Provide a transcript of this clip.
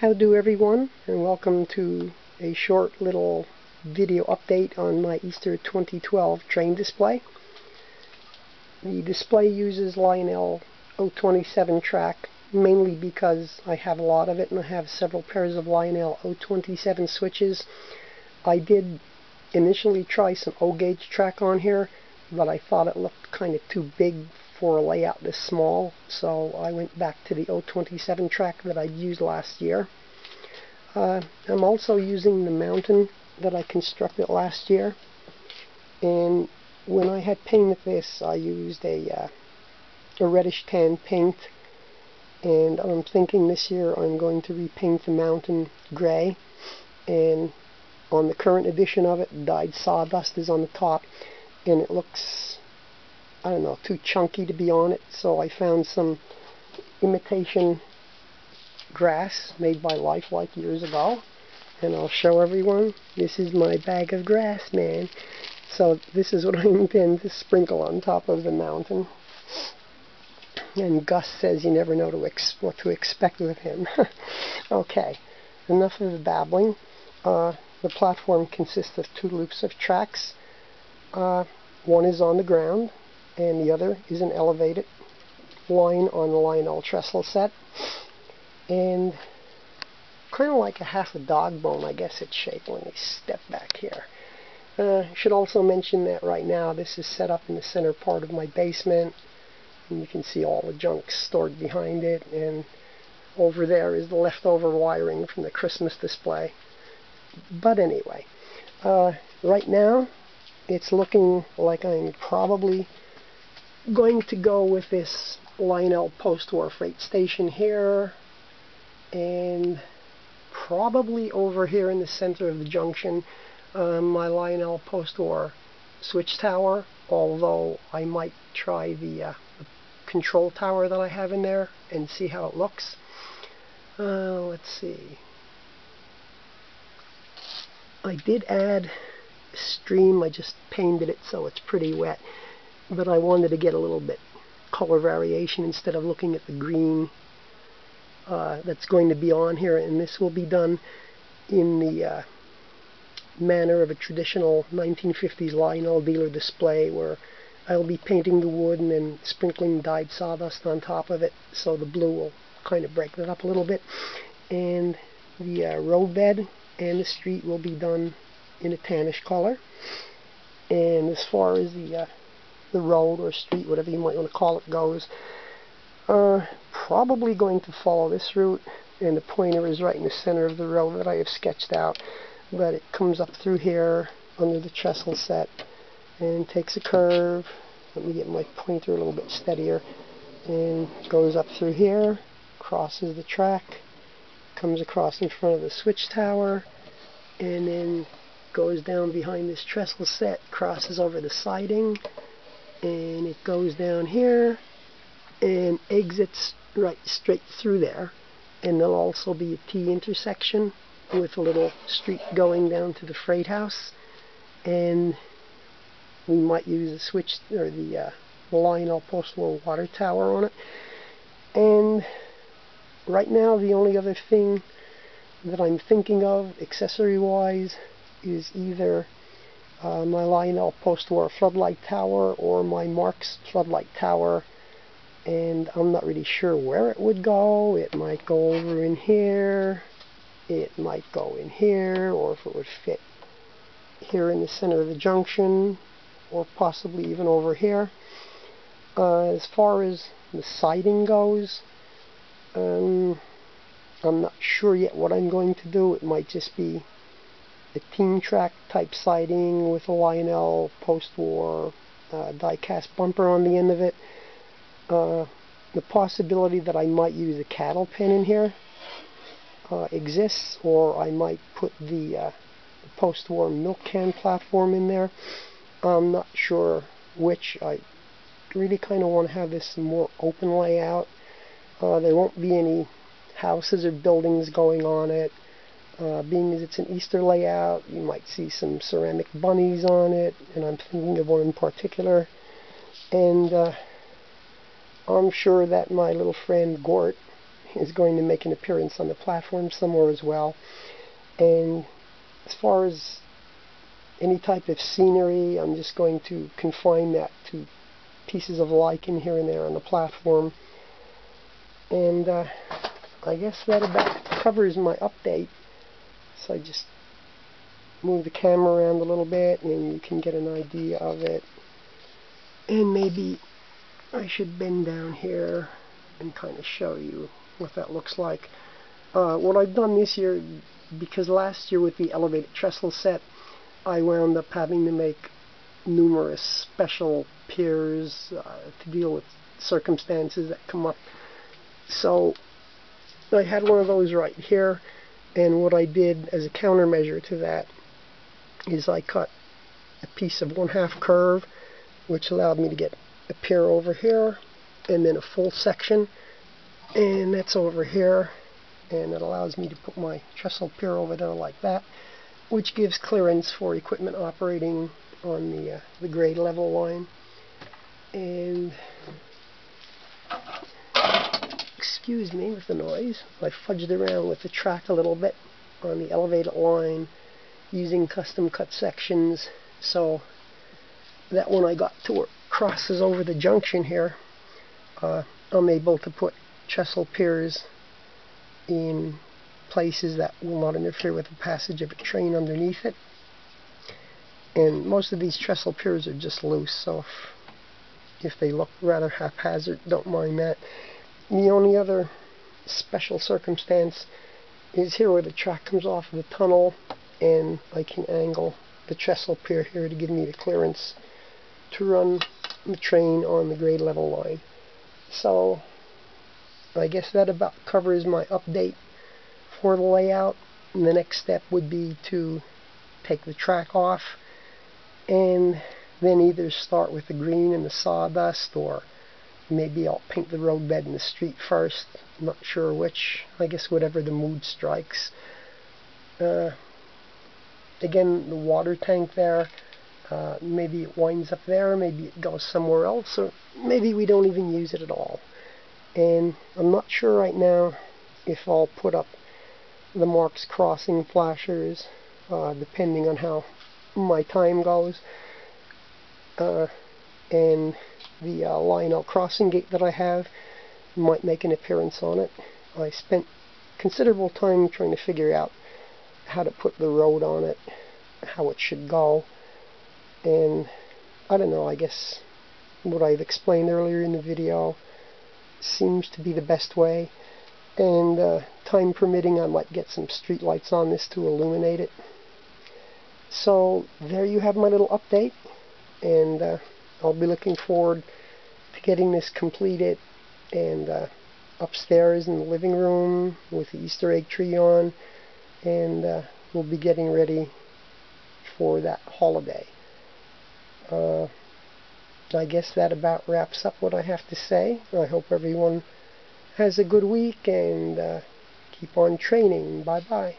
How do everyone, and welcome to a short little video update on my Easter 2012 train display. The display uses Lionel 027 track mainly because I have a lot of it and I have several pairs of Lionel 027 switches. I did initially try some O-gauge track on here, but I thought it looked kind of too big for a layout this small, so I went back to the 027 track that I'd used last year. I'm also using the mountain that I constructed last year, and when I had painted this I used a reddish tan paint, and I'm thinking this year I'm going to repaint the mountain gray, and on the current edition of it, dyed sawdust is on the top, and it looks, I don't know, too chunky to be on it, so I found some imitation grass made by Lifelike years ago, and I'll show everyone. This is my bag of grass, man. So this is what I intend to sprinkle on top of the mountain. And Gus says you never know what to expect with him. Okay, enough of the babbling. The platform consists of two loops of tracks. One is on the ground, and the other is an elevated line on the Lionel trestle set. And kind of like a half a dog bone, I guess it's shaped. Let me step back here. Should also mention that right now this is set up in the center part of my basement, and you can see all the junk stored behind it, and over there is the leftover wiring from the Christmas display. But anyway, right now it's looking like I'm probably going to go with this Lionel post-war freight station here, and probably over here in the center of the junction my Lionel post-war switch tower, although I might try the control tower that I have in there and see how it looks. Let's see. I did add a stream. I just painted it so it's pretty wet, but I wanted to get a little bit color variation instead of looking at the green that's going to be on here, and this will be done in the manner of a traditional 1950s Lionel dealer display, where I'll be painting the wood and then sprinkling dyed sawdust on top of it, so the blue will kind of break that up a little bit. And the roadbed and the street will be done in a tannish color. And as far as the road or street, whatever you might want to call it, goes, probably going to follow this route, and the pointer is right in the center of the road that I have sketched out, but it comes up through here under the trestle set and takes a curve. Let me get my pointer a little bit steadier, and goes up through here, crosses the track, comes across in front of the switch tower, and then goes down behind this trestle set, crosses over the siding, and it goes down here and exits right straight through there. And there'll also be a T intersection with a little street going down to the freight house, and we might use the switch or the Lionel post-war water tower on it. And right now the only other thing that I'm thinking of accessory wise is either my Lionel post-war floodlight tower or my Marks floodlight tower, and I'm not really sure where it would go. It might go over in here, it might go in here, or if it would fit here in the center of the junction, or possibly even over here. As far as the siding goes, I'm not sure yet what I'm going to do. It might just be a team track type siding with a Lionel post-war die-cast bumper on the end of it. The possibility that I might use a cattle pen in here exists, or I might put the post-war milk can platform in there. I'm not sure which. I really kind of want to have this more open layout. There won't be any houses or buildings going on it. Being as it's an Easter layout, you might see some ceramic bunnies on it, and I'm thinking of one in particular. And I'm sure that my little friend Gort is going to make an appearance on the platform somewhere as well. And as far as any type of scenery, I'm just going to confine that to pieces of lichen here and there on the platform. And I guess that about covers my update. So I just move the camera around a little bit and you can get an idea of it. And maybe I should bend down here and kind of show you what that looks like. What I've done this year, because last year with the elevated trestle set, I wound up having to make numerous special piers to deal with circumstances that come up. So I had one of those right here, and what I did as a countermeasure to that is I cut a piece of 1/2 curve, which allowed me to get a pier over here, and then a full section, and that's over here, and it allows me to put my trestle pier over there like that, which gives clearance for equipment operating on the grade level line. And excuse me with the noise, I fudged around with the track a little bit on the elevated line using custom cut sections, so that when I got to where it crosses over the junction here, I'm able to put trestle piers in places that will not interfere with the passage of a train underneath it. And most of these trestle piers are just loose, so if they look rather haphazard, don't mind that. The only other special circumstance is here where the track comes off of the tunnel, and I can angle the trestle pier here to give me the clearance to run the train on the grade level line. So I guess that about covers my update for the layout. And the next step would be to take the track off and then either start with the green and the sawdust, or maybe I'll paint the roadbed and the street first. I'm not sure which. I guess whatever the mood strikes. Again, the water tank there, maybe it winds up there, maybe it goes somewhere else, or maybe we don't even use it at all. And I'm not sure right now if I'll put up the Marks Crossing flashers, depending on how my time goes. And the Lionel Crossing gate that I have might make an appearance on it. I spent considerable time trying to figure out how to put the road on it, how it should go, and I don't know, I guess what I've explained earlier in the video seems to be the best way, and time permitting I might get some street lights on this to illuminate it. So there you have my little update, and I'll be looking forward to getting this completed, and upstairs in the living room with the Easter egg tree on, and we'll be getting ready for that holiday. I guess that about wraps up what I have to say. I hope everyone has a good week, and keep on training. Bye bye.